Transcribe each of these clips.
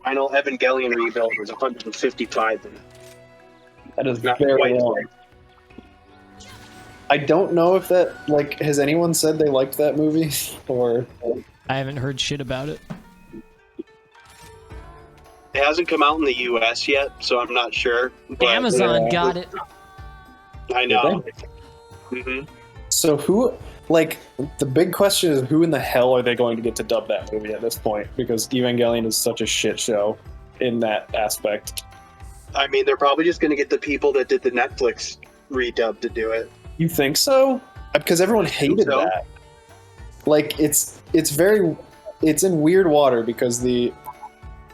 final Evangelion rebuild was 155. That is Not very quite. long. I don't know if that, like, has anyone said they liked that movie? Or I haven't heard shit about it. It hasn't come out in the U.S. yet, so I'm not sure. But, Amazon got it. I know. Mm-hmm. So who, like, the big question is who in the hell are they going to get to dub that movie at this point? Because Evangelion is such a shit show in that aspect. I mean, they're probably just going to get the people that did the Netflix redub to do it. You think so? Because everyone hated that. Like, it's in weird water because the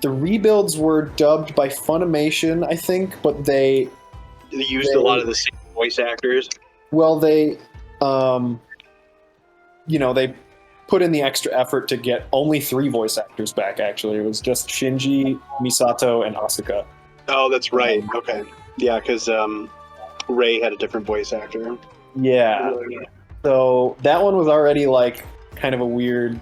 rebuilds were dubbed by Funimation, I think, but they used a lot of the same voice actors. Well, they they put in the extra effort to get only 3 voice actors back, actually. It was just Shinji, Misato, and Asuka. Oh, that's right. Okay. Yeah, because Ray had a different voice actor. Yeah. So that one was already, like, kind of a weird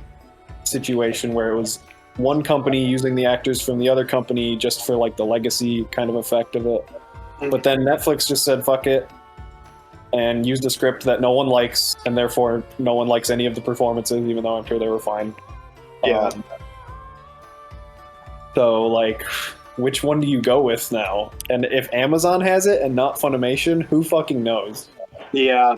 situation where it was one company using the actors from the other company just for, like, the legacy kind of effect of it. But then Netflix just said, fuck it, and used a script that no one likes, and therefore no one likes any of the performances, even though I'm sure they were fine. Yeah. So, like, which one do you go with now? And if Amazon has it and not Funimation, who fucking knows? Yeah.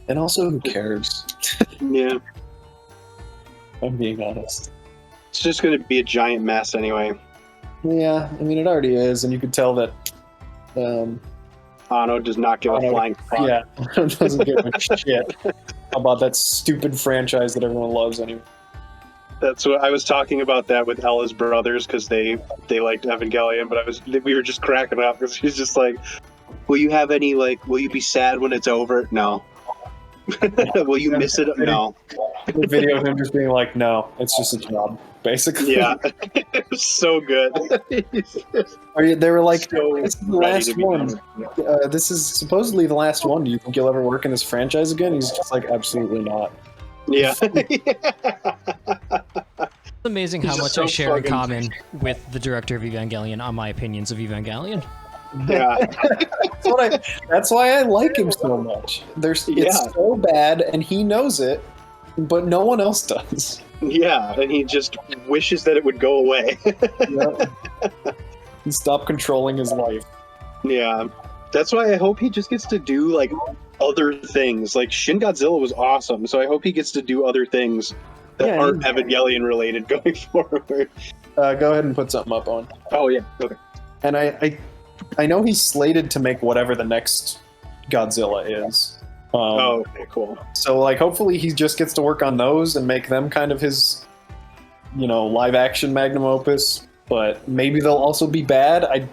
And also, who cares? Yeah. I'm being honest. It's just going to be a giant mess anyway. Yeah, I mean, it already is, and you could tell that Ano does not give a flying fuck. Yeah, doesn't give a shit about that stupid franchise that everyone loves anyway. That's what I was talking about that with Ella's brothers because they liked Evangelion, but we were just cracking up because he's just like, will you be sad when it's over? No. Will you miss it? No. The video of him just being like, no, it's just a job, basically. Yeah. It was so good. They were like, So this is the ready last to be one. done. This is supposedly the last one. Do you think you'll ever work in this franchise again? He's just like, absolutely not. Yeah. It's amazing how He's much so I share in fucking- common with the director of Evangelion on my opinions of Evangelion. Yeah. That's why I like him so much. It's so bad, and he knows it, but no one else does. Yeah, and he just wishes that it would go away. And stop controlling his life. Yeah. That's why I hope he just gets to do, like, other things. Like, Shin Godzilla was awesome, so I hope he gets to do other things that aren't Evangelion related going forward. Go ahead and put something up on. Oh, yeah. Okay. And I know he's slated to make whatever the next Godzilla is. Okay, cool. So, like, hopefully he just gets to work on those and make them kind of his, live-action magnum opus. But maybe they'll also be bad. I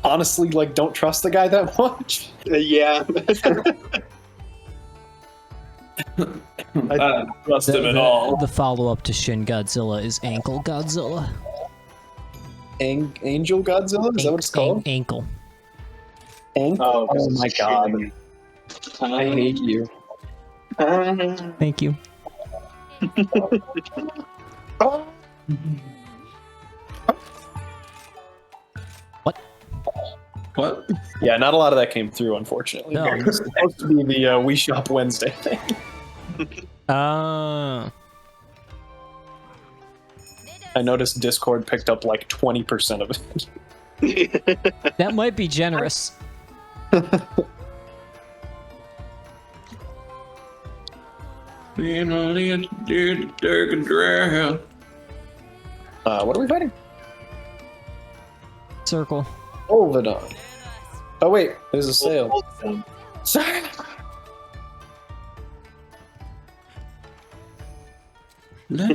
honestly, don't trust the guy that much. Yeah. I don't trust him at all. The follow-up to Shin Godzilla is Ankle Godzilla. Angel Godzilla? Is that what it's called? Ankle. Oh my god. I hate you. Thank you. What? Yeah, not a lot of that came through, unfortunately. No. It was supposed to be the Wii Shop Wednesday thing. Uh, I noticed Discord picked up like 20% of it. that might be generous. What are we fighting? Circle. Hold it on. Oh wait, there's a sale. Sorry. I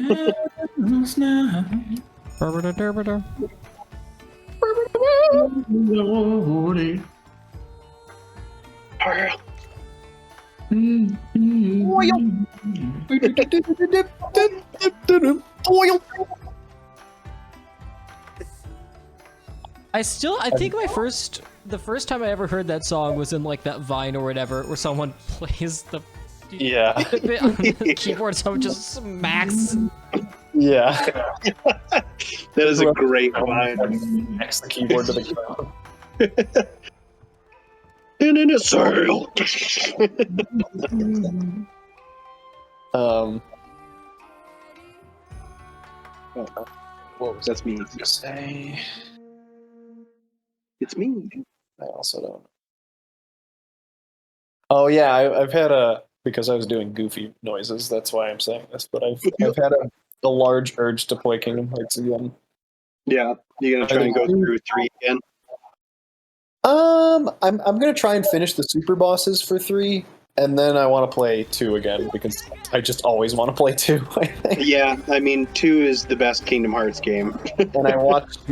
think the first time I ever heard that song was in like that Vine or whatever, where someone plays the Yeah. bit on the keyboard so it just smacks. Yeah. That is a great line. Next the keyboard to the ground. And in a sail. What was That's me. I gonna say? It's me. I also don't. Oh yeah, I've had because I was doing goofy noises. That's why I'm saying this. But I've had a large urge to play Kingdom Hearts again. Yeah, you gonna try and go through 3 again? I'm gonna try and finish the super bosses for 3, and then I want to play 2 again because I just always want to play 2. I think. Yeah, I mean 2 is the best Kingdom Hearts game. And I watched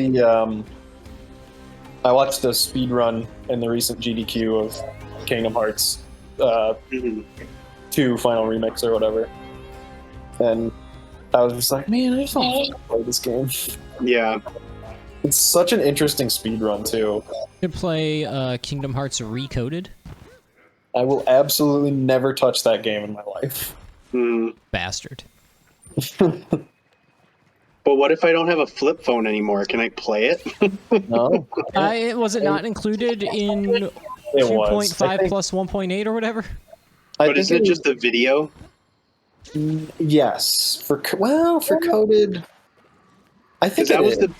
the speed run in the recent GDQ of Kingdom Hearts 2 Final Remix or whatever, and I was just like, man, I just want to play this game. Yeah. It's such an interesting speed run too. Could play Kingdom Hearts Recoded. I will absolutely never touch that game in my life. Bastard. But what if I don't have a flip phone anymore? Can I play it? No, Was it not included in it was 2.5 plus 1.8 or whatever? But is it just a video? Yes, for coded. I think That it was is. the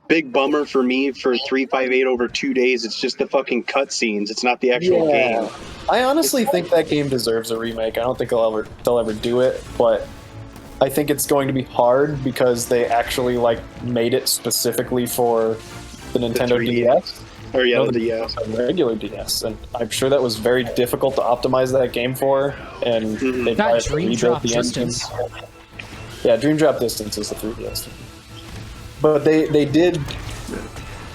big bummer for me for 358 over 2 days. It's just the fucking cutscenes. It's not the actual game. I honestly think that game deserves a remake. I don't think they'll ever do it, but I think it's going to be hard because they actually made it specifically for the Nintendo 3DS. DS. Or yeah, No, the DS. regular DS, and I'm sure that was very difficult to optimize that game for. And they Not probably had to Dream rebuild Drop the Distance. engine. Yeah, Dream Drop Distance is the 3DS. But they did,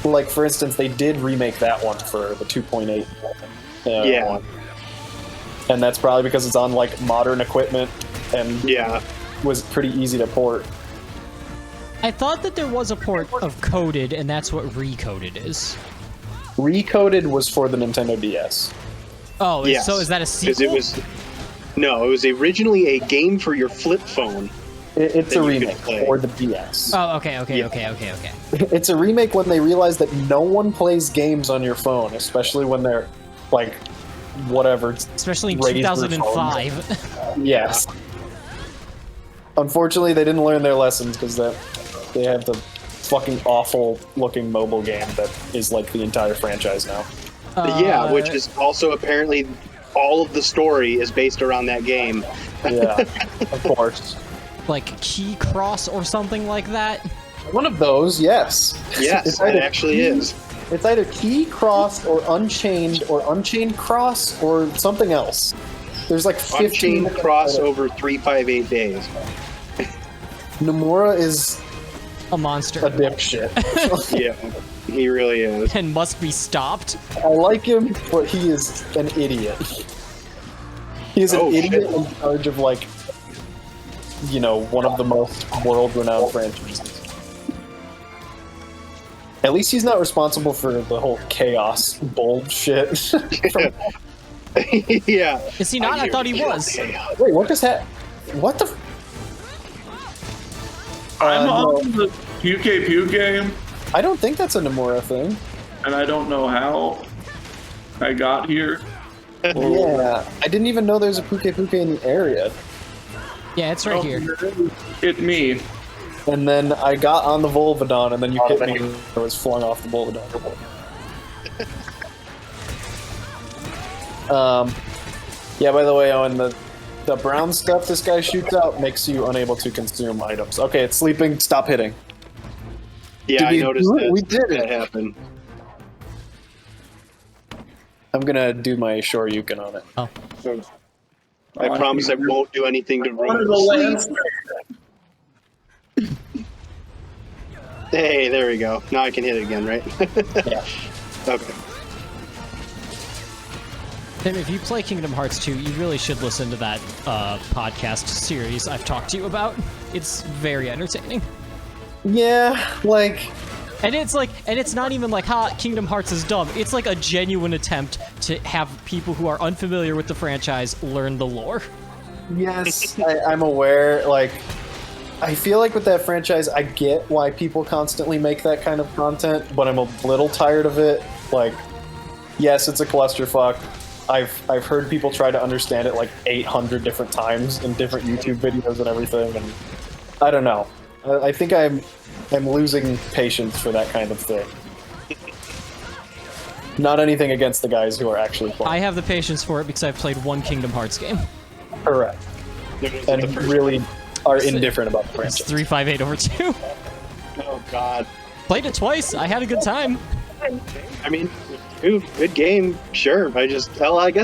for instance, they did remake that one for the 2.8. Yeah. one. And that's probably because it's on modern equipment and Yeah. was pretty easy to port. I thought that there was a port of Coded, and that's what Recoded is. Recoded was for the Nintendo DS. Oh, Yes. so is that a Because sequel? it was originally a game for your flip phone. It's That a you could remake play. for the DS. Oh, okay. Yeah. It's a remake when they realize that no one plays games on your phone, especially when they're whatever. Especially in Razor 2005. Yes. Unfortunately, they didn't learn their lessons because they have the fucking awful looking mobile game that is the entire franchise now. Yeah, which is also apparently all of the story is based around that game. Yeah, of course. Like Key Cross or something like that. One of those, yes. Yes, It's it either actually Key- is. It's either Key Cross or Unchained Cross or something else. There's 15 Unchained Cross over 358 days. Nomura is A monster. a dipshit. Yeah, he really is. And must be stopped. I like him, but he is an idiot. He is an Oh, idiot shit. in charge of one of the most world-renowned franchises. At least he's not responsible for the whole chaos bullshit. Yeah. Is he not? I thought he was. Wait, what just happened? What the? I'm no. on the Pew game, I don't think that's a Nomura thing. and I don't know how I got here. Yeah, I didn't even know there's a Puke in the area. Yeah, it's right here. Hit me. And then I got on the Volvodon, and then you hit me, and I was flung off the Volvodon. Yeah, by the way, Owen, the brown stuff this guy shoots out makes you unable to consume items. Okay, it's sleeping. Stop hitting. Yeah, Did I we noticed do it? that. We did it. That happened. I'm gonna do my Shoryuken on it. Oh. I promise I won't do anything to ruin Under the the sleep. lens. Hey, there we go. Now I can hit it again, right? Yeah. Okay. Tim, if you play Kingdom Hearts 2, you really should listen to that podcast series I've talked to you about. It's very entertaining. Yeah, And it's not even Kingdom Hearts is dumb. It's a genuine attempt to have people who are unfamiliar with the franchise learn the lore. Yes, I'm aware. Like, I feel like with that franchise, I get why people constantly make that kind of content, but I'm a little tired of it. Like, yes, it's a clusterfuck. I've heard people try to understand it like 800 different times in different YouTube videos and everything, and I don't know. I think I'm losing patience for that kind of thing. Not anything against the guys who are actually playing. I have the patience for it because I've played one Kingdom Hearts game. Correct. And really are indifferent about the It's franchise. 358 over 2. Oh God. Played it twice. I had a good time. I mean, good game, sure. I guess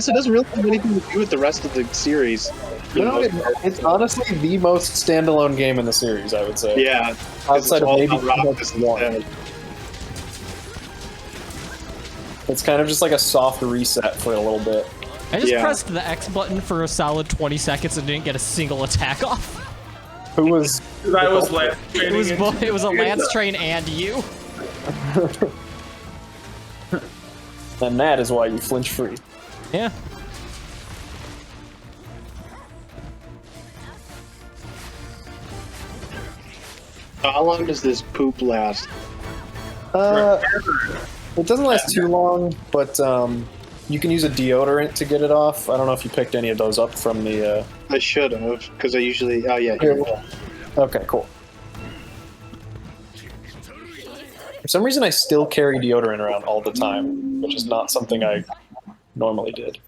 it doesn't really have anything to do with the rest of the series. No, it's honestly the most standalone game in the series, I would say. Yeah. Outside of maybe Rockets one. It's kind of just like a soft reset for a little bit. I just pressed the X button for a solid 20 seconds and didn't get a single attack off. Who was? I was last It was both. It was a Lance train and you. And that is why you flinch free. Yeah. How long does this poop last? It doesn't last too long, but you can use a deodorant to get it off. I don't know if you picked any of those up from the. I should have, because I usually. Oh yeah. Here. Okay, cool. For some reason, I still carry deodorant around all the time, which is not something I normally did.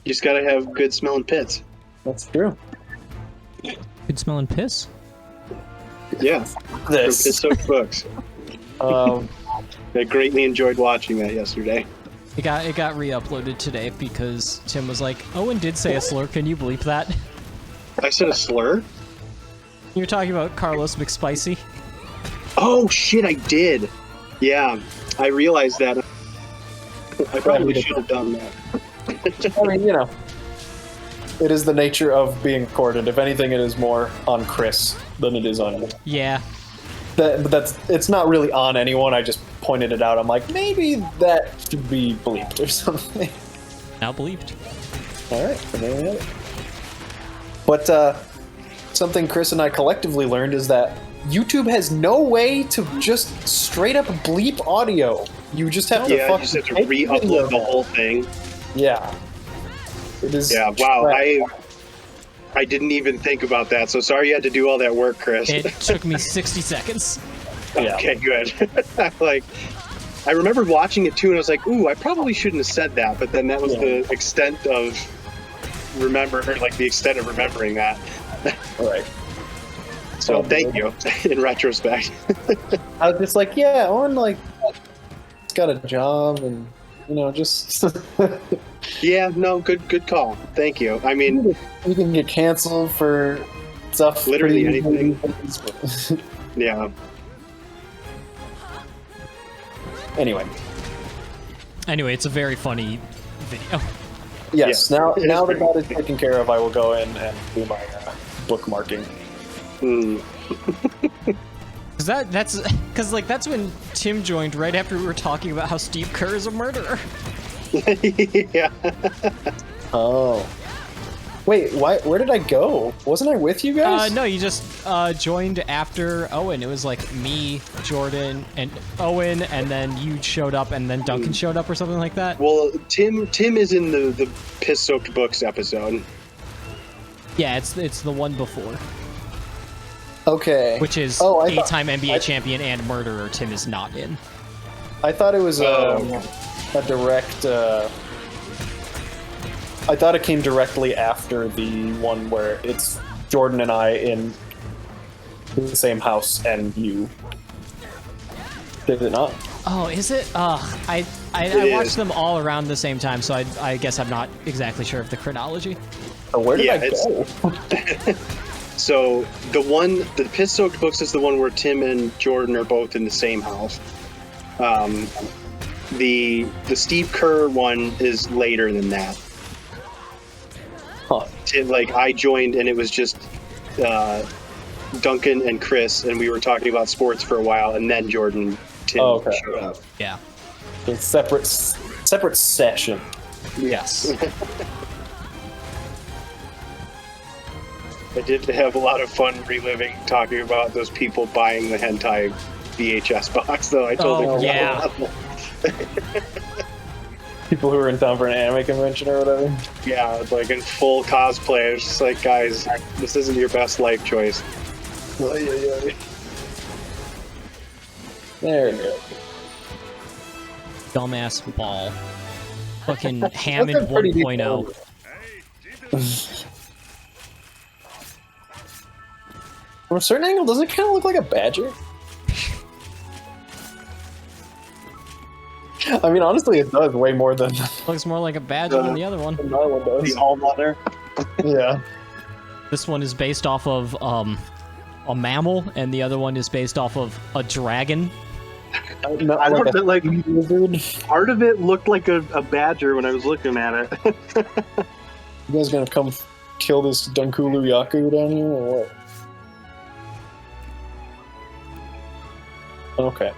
You just gotta have good smelling pits. That's true. Good smelling piss. Yeah. From This. piss-soaked books. I greatly enjoyed watching that yesterday. It got re-uploaded today because Tim was like, "Owen did say a slur. Can you bleep that?" I said a slur? You were talking about Carlos McSpicy. Oh shit, I did. Yeah, I realized that. I probably should have done that. I mean, you know, it is the nature of being recorded. If anything, it is more on Chris than it is on me. Yeah. But it's not really on anyone. I just pointed it out. I'm like, maybe that should be bleeped or something. Now bleeped. All right. But something Chris and I collectively learned is that YouTube has no way to just straight up bleep audio. You just have to you just have to re-upload the whole thing. Yeah. It is. Yeah, wow. I didn't even think about that, so sorry you had to do all that work, Chris. It took me 60 seconds. Yeah. Okay, good. Like, I remembered watching it too, and I was like, ooh, I probably shouldn't have said that, but then that was the extent of the extent of remembering that. All right. So thank you, in retrospect. I was just like, yeah, Owen, like, he's got a job, and, you know, just... Yeah, no, good call. Thank you. I mean... You can get canceled for stuff... Literally anything. Yeah. Anyway, it's a very funny video. yes, Yeah. now that that is taken care of, I will go in and do my bookmarking. That's when Tim joined right after we were talking about how Steve Kerr is a murderer. Yeah. Oh. Wait, where did I go? Wasn't I with you guys? No, you just joined after Owen. It was like me, Jordan, and Owen, and then you showed up, and then Duncan showed up, or something like that. Well, Tim is in the piss-soaked books episode. Yeah, it's the one before, Okay. which is I eight-time NBA champion and murderer. Tim is not in. I thought it was a direct... I thought it came directly after the one where it's Jordan and I in the same house and you. Did it not? Oh, is it? I watched them all around the same time, so I guess I'm not exactly sure of the chronology. Oh, where did I go? So the piss-soaked books is the one where Tim and Jordan are both in the same house. The Steve Kerr one is later than that. Huh. I joined and it was just Duncan and Chris, and we were talking about sports for a while, and then Jordan and Tim showed up. Yeah. It's separate session. Yes. I did have a lot of fun reliving talking about those people buying the hentai VHS box, though. I told yeah. People who were in town for an anime convention or whatever. Yeah, like in full cosplay. It's just like, guys, this isn't your best life choice. There we go. Dumbass ball. Fucking Hammond That's a pretty 1.0. From a certain angle, does it kind of look like a badger? I mean, honestly, it does way more than Looks more like a badger than the other one. another one does. The all-mother. Yeah. This one is based off of a mammal, and the other one is based off of a dragon. No, I don't know, like, lizard. part of it looked like a badger when I was looking at it. You guys gonna come kill this Dunkulu Yaku down here, or what? Okay.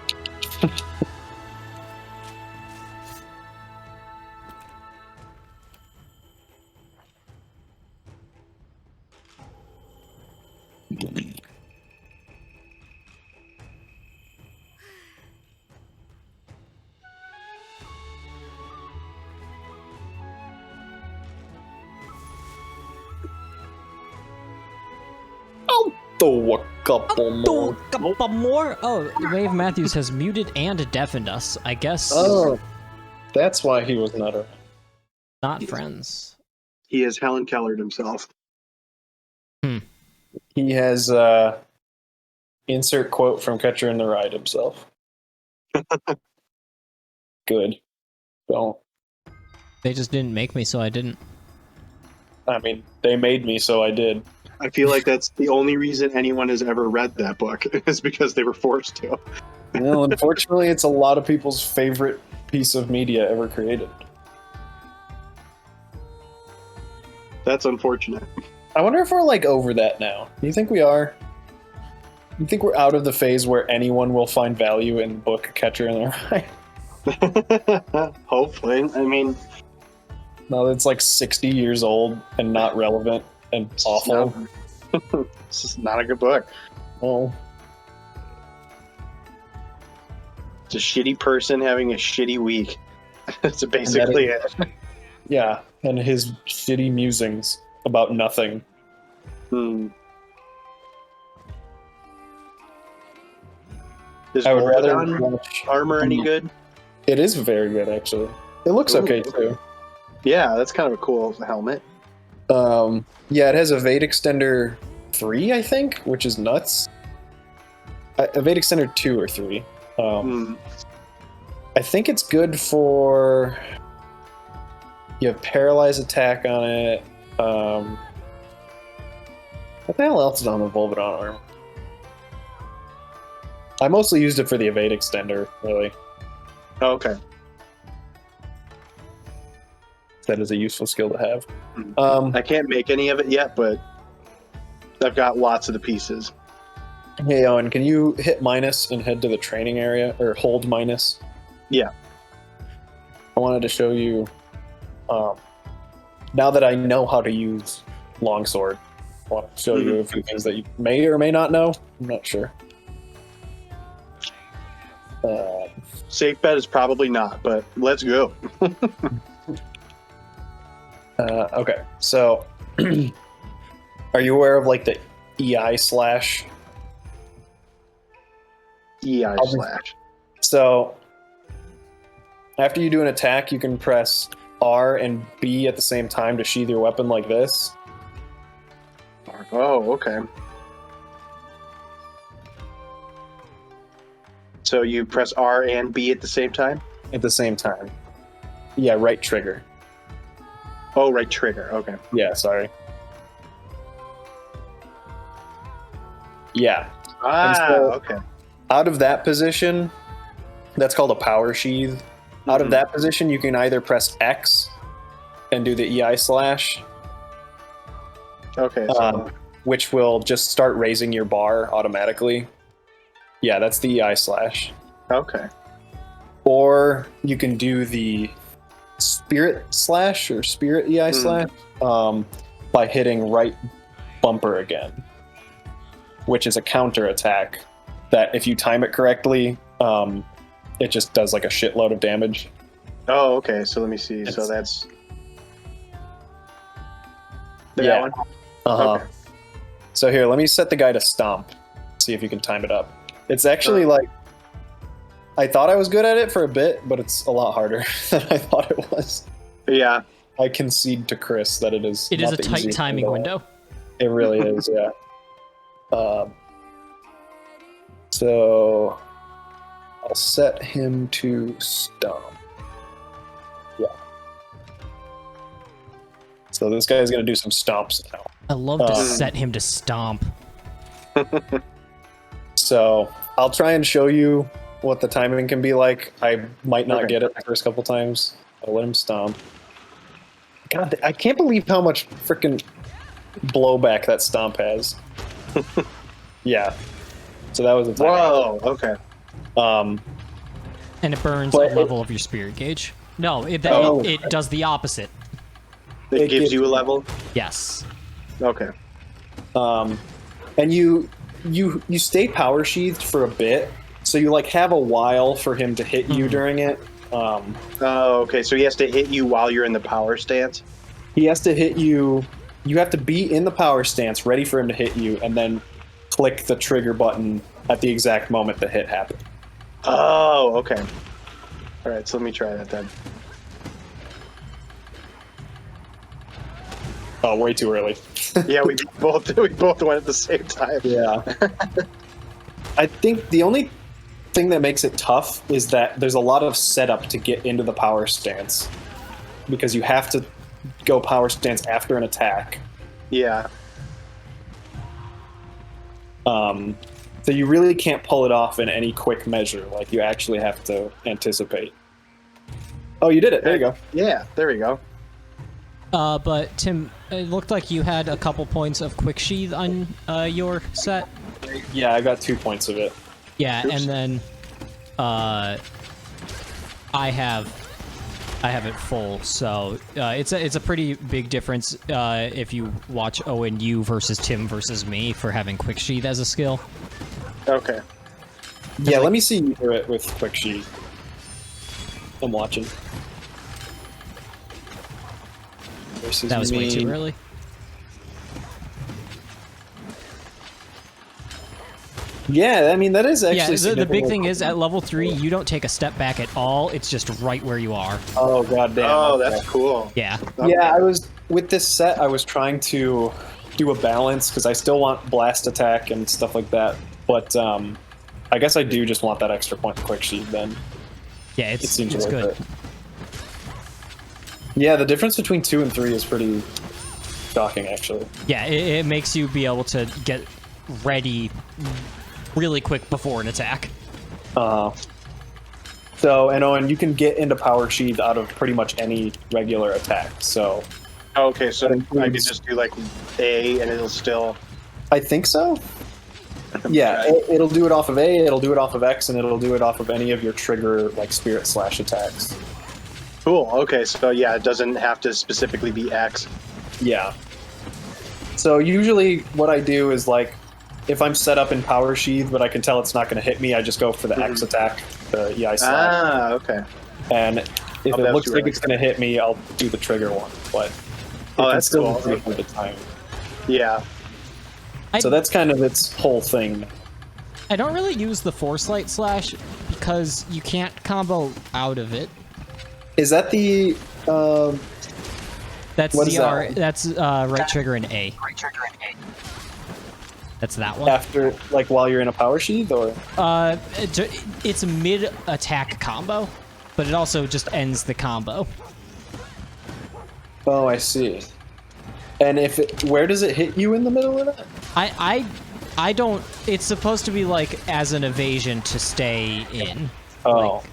I'll throw a couple more. Couple more? Oh, Wave Matthews has muted and deafened us. I guess Oh, that's why he was not around. not friends. He is Helen Kellered himself. He has insert quote from Catcher in the Rye himself. Good. Don't. They just didn't make me, so I didn't. I mean, they made me, so I did. I feel like that's the only reason anyone has ever read that book is because they were forced to. Well, unfortunately, it's a lot of people's favorite piece of media ever created. That's unfortunate. I wonder if we're like over that now. Do you think we are? You think we're out of the phase where anyone will find value in book Catcher in the Rye? Hopefully. I mean, No, it's like 60 years old and not relevant and awful. This is not a good book. Oh, It's a shitty person having a shitty week. That's basically it. yeah, and his shitty musings about nothing. Is I would rather Voltron watch. armor any good? It is very good, actually. It looks Ooh. okay too. Yeah, that's kind of a cool helmet. Yeah, it has a Vade Extender 3, I think, which is nuts. A Vade Extender 2 or 3. I think it's good for. You have Paralyze Attack on it. What the hell else is on the Volvidon armor? I mostly used it for the Evade Extender, really. Oh, okay. That is a useful skill to have. I can't make any of it yet, but I've got lots of the pieces. Hey, Owen, can you hit minus and head to the training area? Or hold minus? Yeah. I wanted to show you, now that I know how to use Longsword, I want to show you a few things that you may or may not know. I'm not sure. Safe bet is probably not, but let's go. Okay, so are you aware of like the EI slash? EI slash. So after you do an attack, you can press R and B at the same time to sheath your weapon like this. Oh, okay. So you press R and B at the same time? At the same time. Yeah, right trigger. Oh, right trigger. Okay. Yeah, sorry. Yeah. Okay. Out of that position, that's called a power sheath. Out of that position, you can either press X and do the EI slash, Okay. So, which will just start raising your bar automatically. Yeah, that's the EI slash. okay. Or you can do the spirit slash or spirit EI slash by hitting right bumper again, which is a counter attack that if you time it correctly, it just does like a shitload of damage. Oh, okay. So let me see. So that's that Yeah. one. Uh-huh. Okay. So here, let me set the guy to stomp. See if you can time it up. It's actually like, I thought I was good at it for a bit, but it's a lot harder than I thought it was. Yeah. I concede to Chris that it is. It is not a the tight easiest timing at all. window. It really is, yeah. So I'll set him to stomp. Yeah. So this guy's gonna do some stomps now. I love to set him to stomp. So I'll try and show you what the timing can be like. I might not Okay. get it the first couple times. I'll let him stomp. God, I can't believe how much freaking blowback that stomp has. Yeah. So that was a time. Whoa. Okay. And it burns But a level of your spirit gauge. No, it does the opposite. It gives you a level. Yes. Okay. And you stay power sheathed for a bit, so you like have a while for him to hit you during it. Oh, okay. So he has to hit you while you're in the power stance. He has to hit you. You have to be in the power stance, ready for him to hit you, and then click the trigger button at the exact moment the hit happened. Oh, okay. All right. So let me try that then. Oh, way too early. Yeah, we both went at the same time. Yeah. I think the only thing that makes it tough is that there's a lot of setup to get into the power stance, because you have to go power stance after an attack. Yeah. So you really can't pull it off in any quick measure. Like, you actually have to anticipate. Oh, you did it. There you go. Yeah. There we go. But Tim, it looked like you had a couple points of quick sheath on your set. Yeah, I got 2 points of it. Yeah, Oops. and then I have it full, so it's a pretty big difference if you watch Owen you versus Tim versus me for having quick sheath as a skill. Okay. Yeah, let me see you do it with quick sheet. I'm watching. Versus That was way me. too early. Yeah, I mean, that is actually Yeah, the big significant. thing is at level 3 you don't take a step back at all. It's just right where you are. Oh, goddamn. Oh, okay. that's cool. Yeah. Yeah, I was with this set. I was trying to do a balance because I still want blast attack and stuff like that. But I guess I do just want that extra point of quick sheet. Then Yeah, it seems it's worth good. it. Yeah, the difference between 2 and 3 is pretty shocking, actually. Yeah, it makes you be able to get ready really quick before an attack. So, and Owen, you can get into power sheath out of pretty much any regular attack. So Okay, so That I could includes- just do like A, and it'll still. I think so. Yeah, it'll do it off of A, it'll do it off of X, and it'll do it off of any of your trigger, like, spirit slash attacks. Cool. Okay, so yeah, it doesn't have to specifically be X. Yeah. So usually what I do is, like, if I'm set up in power sheath, but I can tell it's not going to hit me, I just go for the X attack, the EI slap. Ah, okay. And if Oh, it that's looks like really it's going to hit me, I'll do the trigger one. But Oh, it can that's still cool. be pretty hard to time. Yeah. So that's kind of its whole thing. I don't really use the Force Light Slash because you can't combo out of it. Is that the... That's What is CR. that? That's right trigger and A. That's that one. after, like, while you're in a power sheath, or? It's a mid attack combo, but it also just ends the combo. Oh, I see. And if it, where does it hit you in the middle of it? I don't. It's supposed to be like as an evasion to stay in. Oh. Like,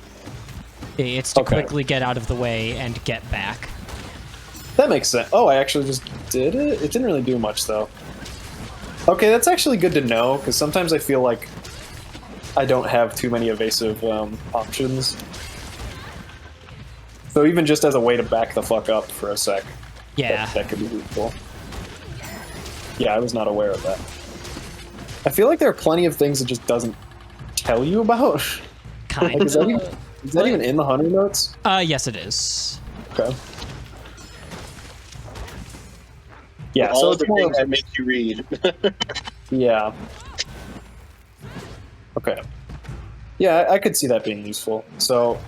it's to Okay. quickly get out of the way and get back. That makes sense. Oh, I actually just did it? It didn't really do much, though. Okay, that's actually good to know, because sometimes I feel like I don't have too many evasive options. So even just as a way to back the fuck up for a sec, Yeah. that could be useful. Yeah, I was not aware of that. I feel like there are plenty of things it just doesn't tell you about. Kind Like, is that of. even in the hunter notes? Yes, it is. Okay. Yeah, All so of it's the more things like, that make you read. yeah. Okay. Yeah, I could see that being useful. So,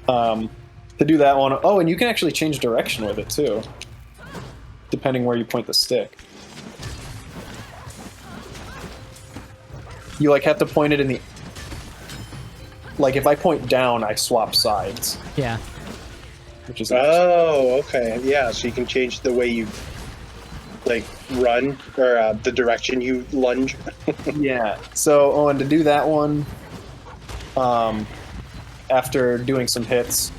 to do that one, oh, and you can actually change direction with it too, depending where you point the stick. You like have to point it in the. Like if I point down, I swap sides, Yeah. which is interesting. Oh, okay. Yeah, so you can change the way you like run or the direction you lunge. Yeah. So, oh, and to do that one, after doing some hits,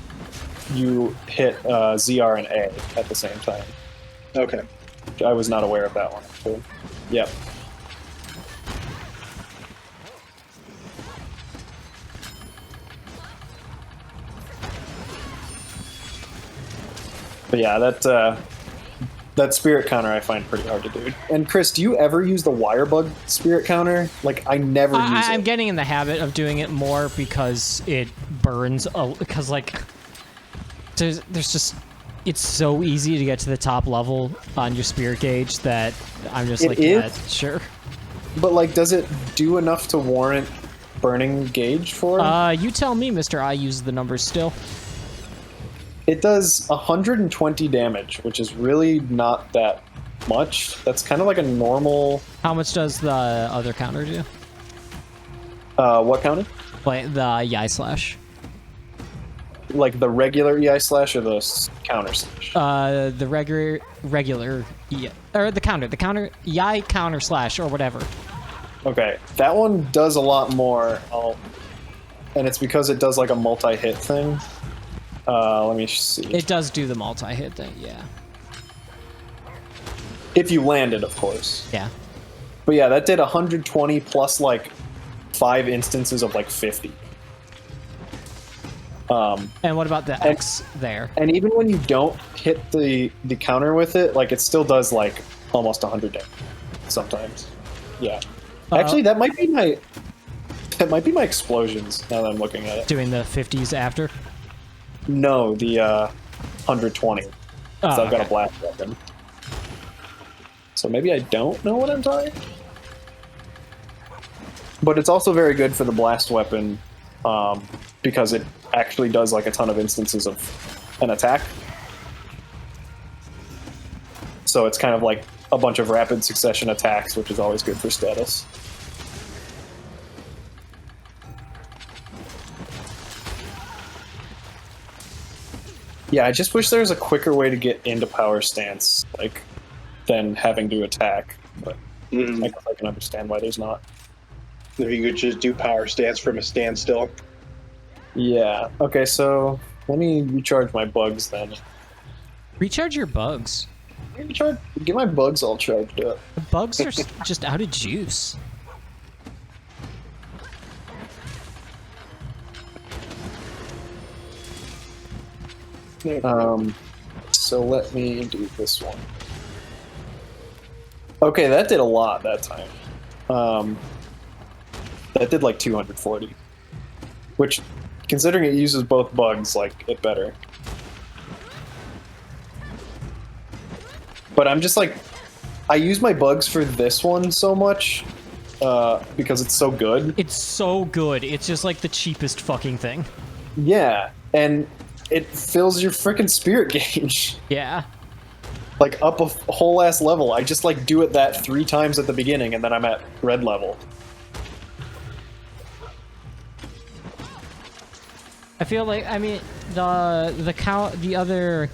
you hit ZR and A at the same time. Okay. I was not aware of that one, actually. Yep. But yeah, that spirit counter I find pretty hard to do. And Chris, do you ever use the wire bug spirit counter? Like, I never use it. I'm getting in the habit of doing it more because it burns. Because like, there's just, it's so easy to get to the top level on your spirit gauge that I'm just like, yeah, sure. But like, does it do enough to warrant burning gauge for it? You tell me, Mister. I use the numbers still. It does 120 damage, which is really not that much. That's kind of like a normal. How much does the other counter do? What counter? Like the Yai slash. Like the regular EI slash or the counter slash? The regular, yeah, or the counter, Yai counter slash or whatever. Okay, that one does a lot more. And it's because it does like a multi-hit thing. Let me see. It does do the multi-hit thing, yeah. If you landed, of course. Yeah. But yeah, that did 120 plus like 5 instances of like 50. And what about the X there? And even when you don't hit the counter with it, like it still does like almost 100 damage sometimes. Yeah. Actually, that might be my explosions now that I'm looking at it. Doing the 50s after? No, the 120. Oh, So I've got okay. a blast weapon. So maybe I don't know what I'm talking. But it's also very good for the blast weapon because it actually does like a ton of instances of an attack. So it's kind of like a bunch of rapid succession attacks, which is always good for status. Yeah, I just wish there was a quicker way to get into power stance, like, than having to attack. But I guess I can understand why there's not. If you could just do power stance from a standstill. Yeah. Okay, so let me recharge my bugs then. Recharge your bugs. Get my bugs all charged up. The bugs are just out of juice. So let me do this one. Okay, that did a lot that time. That did like 240. Which, considering it uses both bugs, like, it better. But I'm just like, I use my bugs for this one so much, because it's so good. It's so good. It's just like the cheapest fucking thing. Yeah, and it fills your freaking spirit gauge. Yeah. Like, up a whole ass level. I just, like, do it that 3 times at the beginning, and then I'm at red level. I feel like, I mean, the other,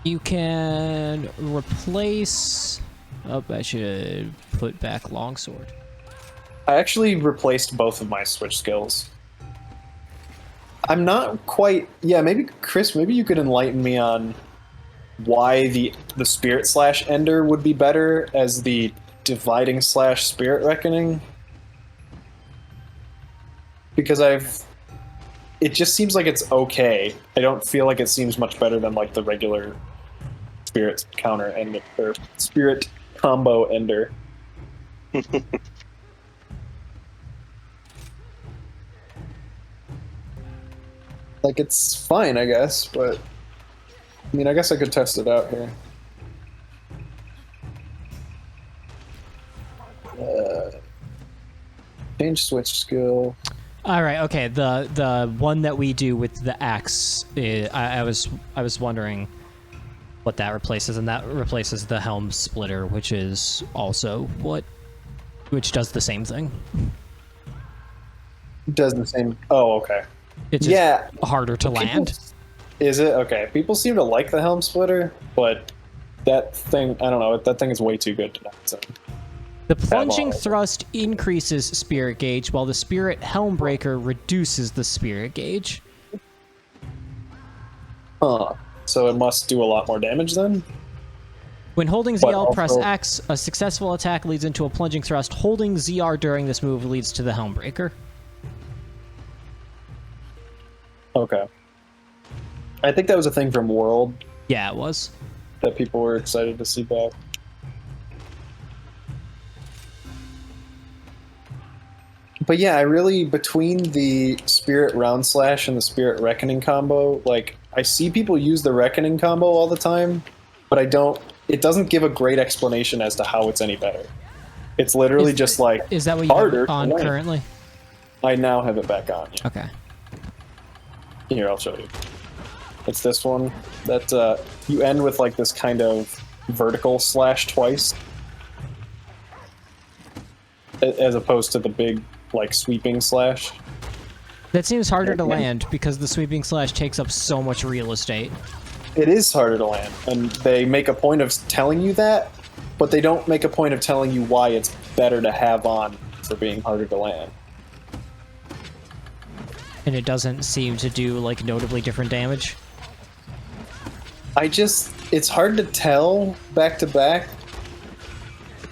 you can replace, oh, I should put back longsword. I actually replaced both of my switch skills. I'm not quite... Yeah, maybe, Chris, maybe you could enlighten me on why the Spirit slash Ender would be better as the Dividing slash Spirit Reckoning. Because it just seems like it's okay. I don't feel like it seems much better than, like, the regular spirit counter ender or spirit combo ender. Like, it's fine, I guess, but I mean, I guess I could test it out here. Change switch skill. All right, okay. The one that we do with the axe, I was wondering what that replaces, and that replaces the helm splitter, which is also which does the same thing. Does the same. Oh, okay. It's just Yeah, harder to land. Is it? Okay. People seem to like the helm splitter, but that thing, I don't know, that thing is way too good to not. So. The plunging thrust increases spirit gauge, while the spirit helm breaker reduces the spirit gauge. Huh. So it must do a lot more damage then? When holding But ZL, press also- X. A successful attack leads into a plunging thrust. Holding ZR during this move leads to the helm breaker. Okay. I think that was a thing from World Yeah, it was. that people were excited to see back. But yeah, I really, between the Spirit Round Slash and the Spirit Reckoning combo, like, I see people use the Reckoning combo all the time, but it doesn't give a great explanation as to how it's any better. It's literally just like, Is that what you have harder it on to land. currently? I now have it back on. Yeah. Okay. Here, I'll show you. It's this one that you end with like this kind of vertical slash twice, as opposed to the big like sweeping slash. That seems harder to land because the sweeping slash takes up so much real estate. It is harder to land, and they make a point of telling you that, but they don't make a point of telling you why it's better to have on for being harder to land. And it doesn't seem to do, like, notably different damage. It's hard to tell back to back.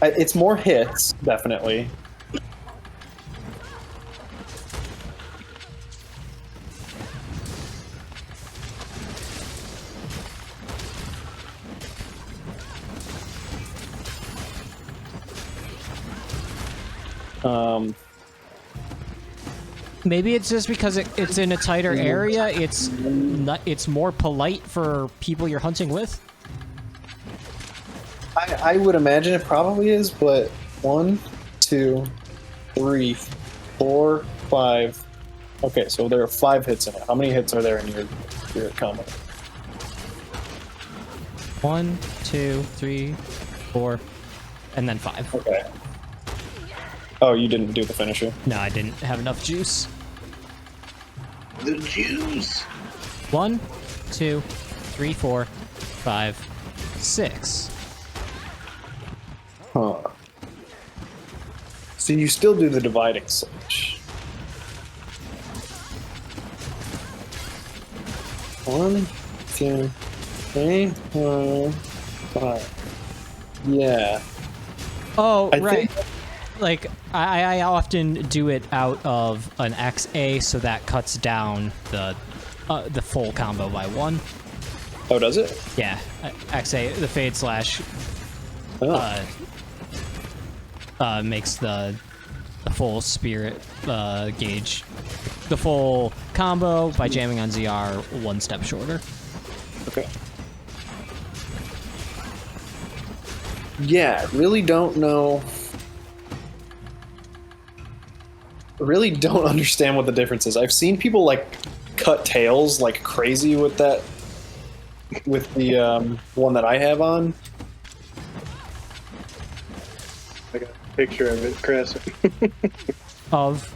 It's more hits, definitely. Maybe it's just because it's in a tighter area. It's more polite for people you're hunting with. I would imagine it probably is, but 1, 2, 3, 4, 5. Okay, so there are 5 hits in it. How many hits are there in your combo? 1, 2, 3, 4, and then 5. Okay. Oh, you didn't do the finisher. No, I didn't have enough juice. The juice. 1, 2, 3, 4, 5, 6. Huh. So you still do the dividing slash. 1, 2, 3, 4, 5. Yeah. Oh, I right. think- Like, I often do it out of an XA, so that cuts down the full combo by 1. Oh, does it? Yeah, XA, the fade slash Oh. makes the full spirit gauge, the full combo by jamming on ZR 1 step shorter. Okay. Yeah, really don't know. Really don't understand what the difference is. I've seen people like cut tails like crazy with that, with the one that I have on. I got a picture of it, Chris. Of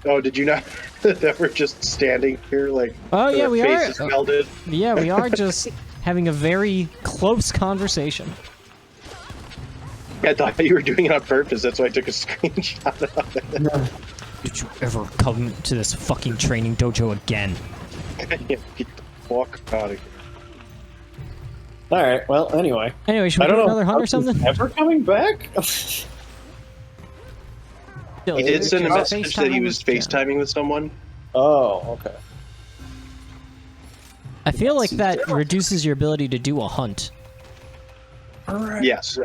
Oh, did you not? That we're just standing here like. Oh, yeah, our we are. faces melded. yeah, we are just having a very close conversation. I thought you were doing it on purpose. That's why I took a screenshot of it. Did you ever come to this fucking training dojo again? Get the fuck out of here. All right. Well, anyway. Anyway, should we I don't do know. another hunt or Is something? Ever coming back? He did send a Is it message that he was FaceTime? FaceTiming with someone. Oh, okay. I feel like that reduces your ability to do a hunt. All right. Yes.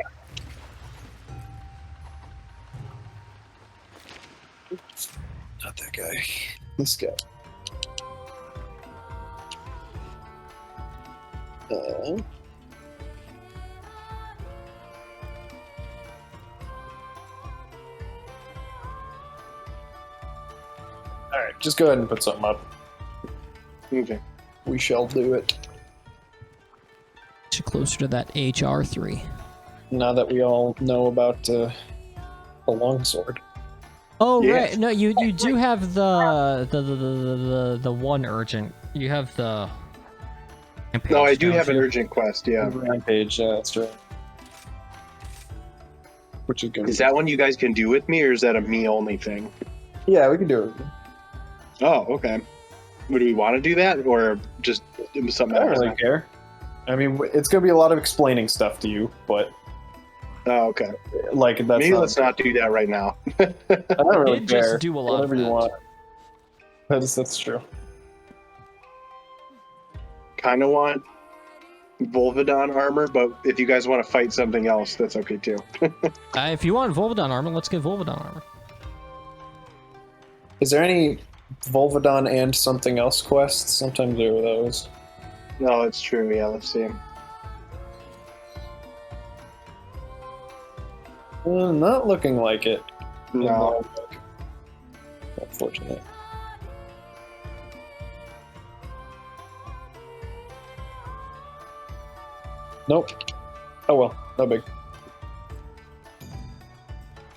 Not that guy. This guy. All right, just go ahead and put something up. Okay. We shall do it. Closer to that HR3. Now that we all know about the longsword. Oh Yeah. right, no, you do have the one urgent. You have the. No, I do don't have an you? urgent quest. Yeah. Rampage, that's right. Which is good. Is that one you guys can do with me, or is that a me only thing? Yeah, we can do it. Oh, okay. Would we want to do that, or just something I don't else? really care. I mean, it's gonna be a lot of explaining stuff to you, but Oh, okay. like that's Maybe not, let's not do that right now. I don't really Did care. just do a lot of Whatever you that. want. That's true. Kind of want Volvidon armor, but if you guys want to fight something else, that's okay too. If you want Volvidon armor, let's get Volvidon armor. Is there any Volvidon and something else quests? Sometimes there are those. No, it's true. Yeah, let's see. Not looking like it. No. Unfortunate. Nope. Oh well, no big.